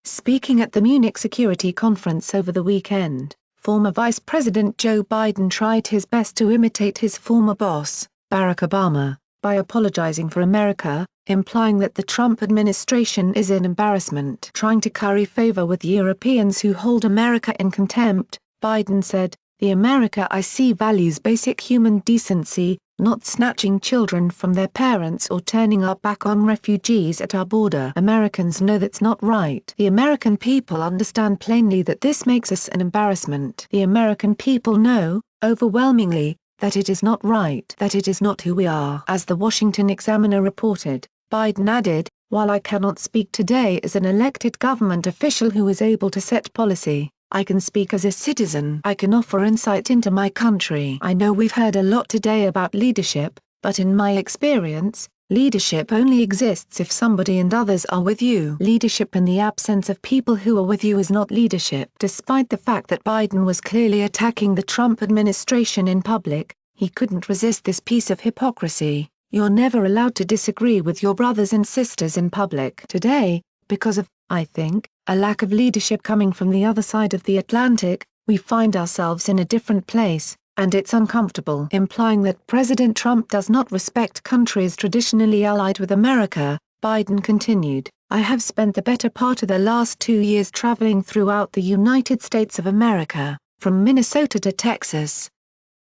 Speaking at the Munich Security Conference over the weekend, former Vice President Joe Biden tried his best to imitate his former boss, Barack Obama, by apologizing for America, implying that the Trump administration is an embarrassment. Trying to curry favor with Europeans who hold America in contempt, Biden said, "The America I see values basic human decency, not snatching children from their parents or turning our back on refugees at our border. Americans know that's not right. The American people understand plainly that this makes us an embarrassment. The American people know, overwhelmingly, that it is not right. That it is not who we are." As the Washington Examiner reported, Biden added, "While I cannot speak today as an elected government official who is able to set policy, I can speak as a citizen. I can offer insight into my country. I know we've heard a lot today about leadership, but in my experience, leadership only exists if somebody and others are with you. Leadership in the absence of people who are with you is not leadership." Despite the fact that Biden was clearly attacking the Trump administration in public, he couldn't resist this piece of hypocrisy. You're never allowed to disagree with your brothers and sisters in public. Today, because of, I think, a lack of leadership coming from the other side of the Atlantic, we find ourselves in a different place, and it's uncomfortable. Implying that President Trump does not respect countries traditionally allied with America, Biden continued, "I have spent the better part of the last 2 years traveling throughout the United States of America, from Minnesota to Texas,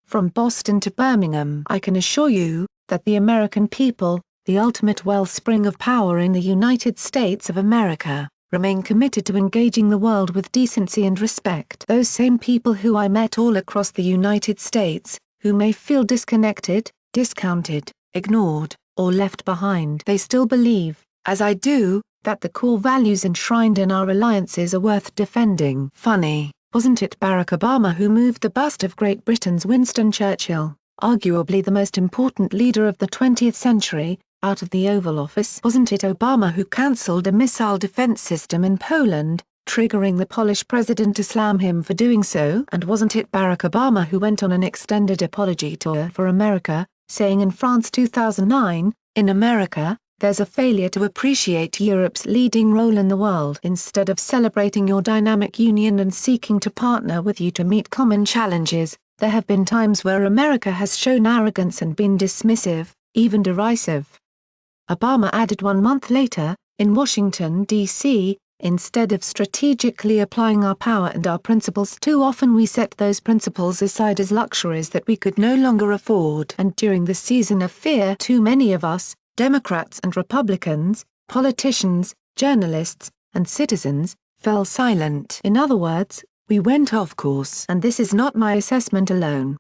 from Boston to Birmingham. I can assure you, that the American people, the ultimate wellspring of power in the United States of America, remain committed to engaging the world with decency and respect." Those same people who I met all across the United States, who may feel disconnected, discounted, ignored, or left behind. They still believe, as I do, that the core values enshrined in our alliances are worth defending. Funny, wasn't it Barack Obama who moved the bust of Great Britain's Winston Churchill, arguably the most important leader of the 20th century, out of the Oval Office? Wasn't it Obama who cancelled a missile defense system in Poland, triggering the Polish president to slam him for doing so? And wasn't it Barack Obama who went on an extended apology tour for America, saying in France 2009, "In America, there's a failure to appreciate Europe's leading role in the world. Instead of celebrating your dynamic union and seeking to partner with you to meet common challenges, there have been times where America has shown arrogance and been dismissive, even derisive." Obama added 1 month later, in Washington, D.C., "Instead of strategically applying our power and our principles, too often we set those principles aside as luxuries that we could no longer afford." And during the season of fear, too many of us, Democrats and Republicans, politicians, journalists, and citizens, fell silent. In other words, we went off course. And this is not my assessment alone.